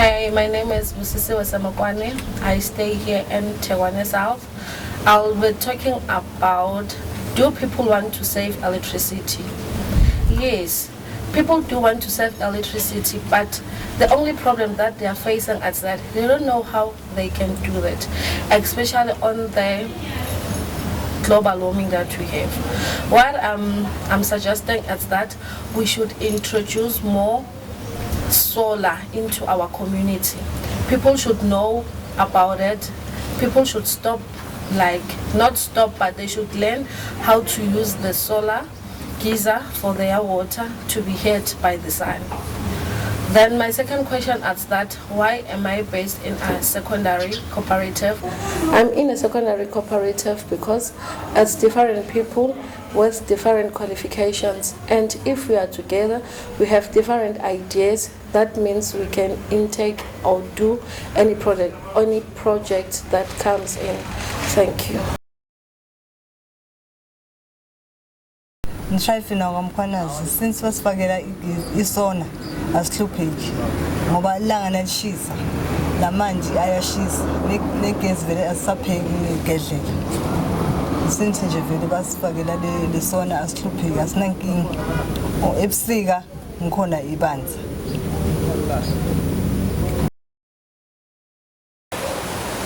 Hi, my name is Busisi Wasamakwane. I stay here in Tewane South. I'll be talking about, do people want to save electricity? Yes, people do want to save electricity, but the only problem that they are facing is that they don't know how they can do that, especially on the global warming that we have. What I'm suggesting is that we should introduce more solar into our community. People should know about it. People should not stop, but they should learn how to use the solar geyser for their water to be heated by the sun. Then my second question is that why am I based in a secondary cooperative? I'm in a secondary cooperative because it's different people with different qualifications, and if we are together, we have different ideas. That means we can intake or do any project that comes in. Thank you. Nishayifina ngomkhwanazi since wasifakela isona asihlupheki ngoba ilanga nelishisa lamanje ayashisa negesi vele asisapheki ngegedlela since nje vele basifakela lesona asihlupheki asinankinga ebusika ngikhona ibanzi.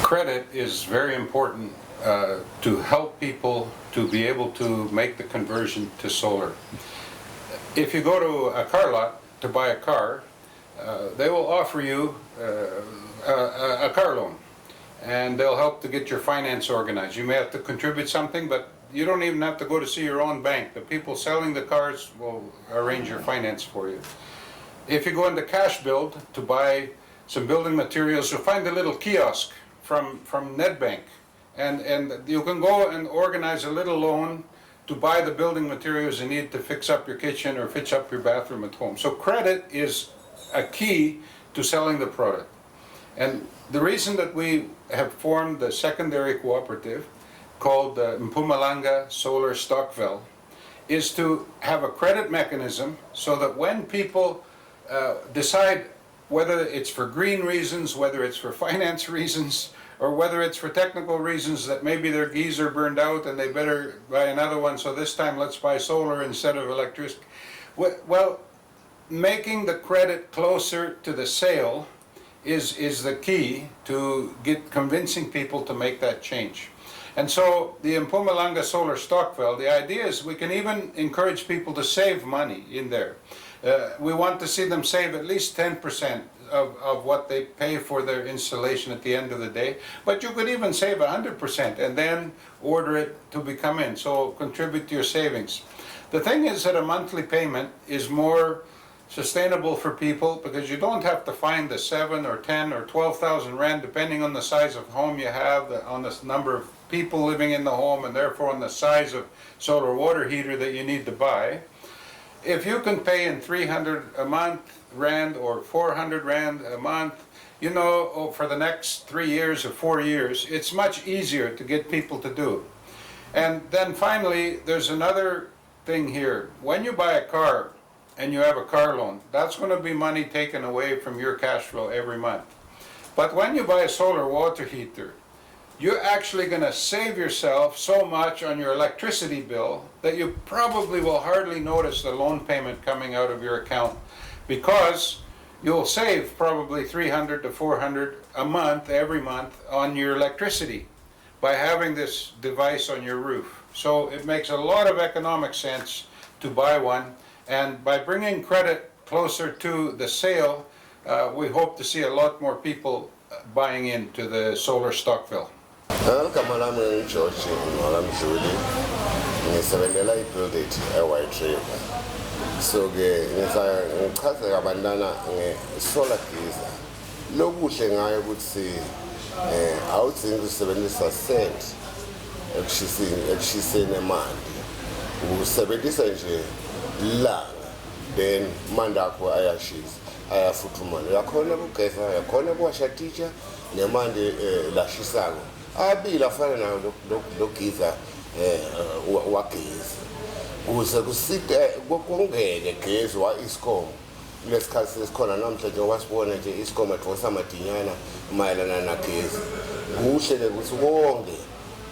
Credit is very important to help people to be able to make the conversion to solar. If you go to a car lot to buy a car, they will offer you a car loan, and they'll help to get your finance organized. You may have to contribute something, but you don't even have to go to see your own bank. The people selling the cars will arrange your finance for you. If you go into Cash Build to buy some building materials, you'll find a little kiosk from Nedbank, and you can go and organize a little loan to buy the building materials you need to fix up your kitchen or fix up your bathroom at home. So credit is a key to selling the product. And the reason that we have formed the secondary cooperative called the Mpumalanga Solar Stokvel is to have a credit mechanism so that when people decide whether it's for green reasons, whether it's for finance reasons, or whether it's for technical reasons that maybe their geyser burned out and they better buy another one, so this time let's buy solar instead of electricity. Well, making the credit closer to the sale is the key to convincing people to make that change. And so the Mpumalanga Solar Stokvel, the idea is we can even encourage people to save money in there. We want to see them save at least 10% of what they pay for their installation at the end of the day. But you could even save 100% and then order it to be come in. So contribute to your savings. The thing is that a monthly payment is more sustainable for people because you don't have to find the 7 or 10 or 12,000 rand, depending on the size of home you have, on the number of people living in the home, and therefore on the size of solar water heater that you need to buy. If you can pay in 300 a month rand or 400 rand a month, you know, for the next 3 years or 4 years, it's much easier to get people to do. And then finally, there's another thing here. When you buy a car and you have a car loan, that's going to be money taken away from your cash flow every month. But when you buy a solar water heater, you're actually going to save yourself so much on your electricity bill that you probably will hardly notice the loan payment coming out of your account, because you'll save probably 300 to 400 a month, every month, on your electricity by having this device on your roof. So it makes a lot of economic sense to buy one, and by bringing credit closer to the sale, we hope to see a lot more people buying into the solar Stokvel. Igama lami ngiGeorge Mwalamdluli, ngisebenzela iBuild-It eWhite River. So ke ngichaza kabantwana ngesolar geyser. Lokuhle ngayo ukuthi awudzingi usebenzisa cent ekushiseni emanti. Usebenzisa nje ilanga, then manda akho ayashisa, ayafuthumala. Yakhona ukugeza, yakhona ukuwasha teacher nemandi lashisako. Abila afana nayo logiza wagezi ukuze kuside kokongeke gezi wa Eskom lesikhathi sesikhona namhlanje wasibona nje isigometho samadinyana mayelana nagesi. Kuhle ukuthi wonke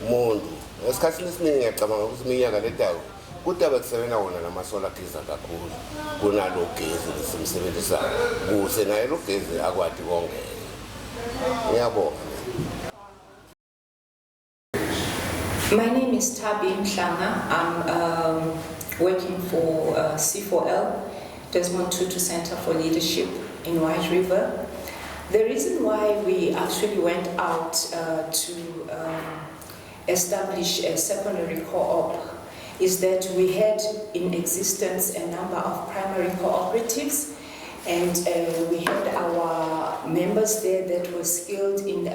umuntu esikhathini esiningi ngiyacabanga ukuthi iminyaka ledayo kudaba kusebenza wona namasolar geyser kakhulu kunalo gesi lesimsebenzisayo kuze naye lo gesi akwadi konke. Ngiyabonga. My name is Tabi Mhlanga. I'm working for C4L, Desmond Tutu Centre for Leadership in White River. The reason why we actually went out to establish a secondary co-op is that we had in existence a number of primary cooperatives, and we had our members there that were skilled in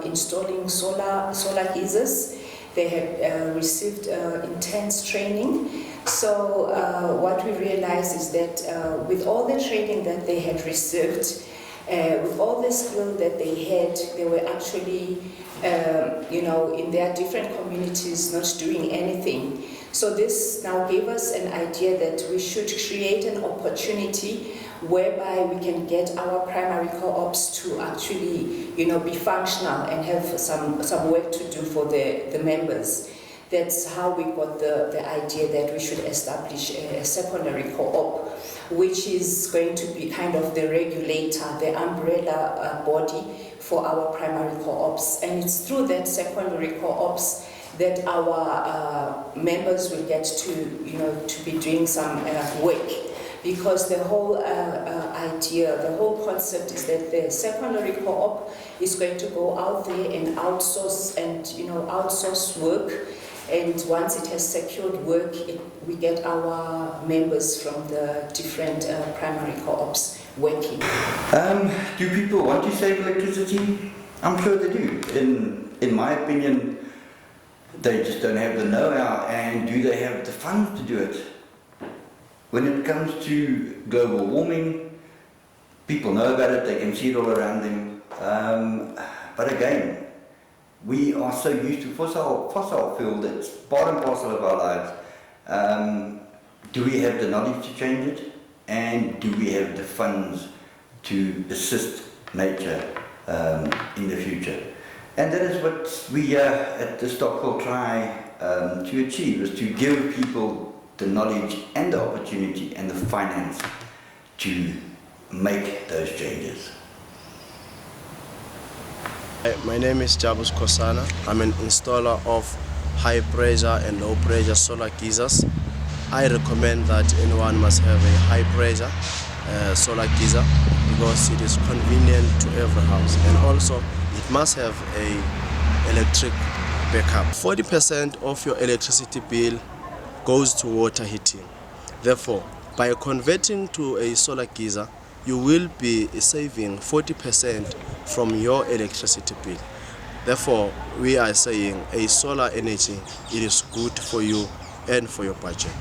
installing solar geysers. They had received intense training. So what we realized is that with all the training that they had received, with all the skill that they had, they were actually, in their different communities not doing anything. So this now gave us an idea that we should create an opportunity whereby we can get our primary co-ops to actually, be functional and have some work to do for the members. That's how we got the idea that we should establish a secondary co-op, which is going to be kind of the regulator, the umbrella body for our primary co-ops. And it's through that secondary co-ops that our members will get to be doing some work. Because the whole idea, the whole concept is that the secondary co-op is going to go out there and outsource work. And once it has secured work, we get our members from the different primary co-ops working. Do people want to save electricity? I'm sure they do. In my opinion, they just don't have the know-how, and do they have the funds to do it? When it comes to global warming, people know about it, they can see it all around them. But again, we are so used to fossil fuel that's part and parcel of our lives. Do we have the knowledge to change it? And do we have the funds to assist nature in the future? And that is what we at the Stokvels try to achieve, is to give people the knowledge and the opportunity and the finance to make those changes. My name is Jabus Kosana. I'm an installer of high pressure and low pressure solar geysers. I recommend that anyone must have a high pressure solar geyser because it is convenient to every house, and also it must have a electric backup. 40% of your electricity bill goes to water heating. Therefore, by converting to a solar geyser, you will be saving 40% from your electricity bill. Therefore, we are saying a solar energy, it is good for you and for your budget.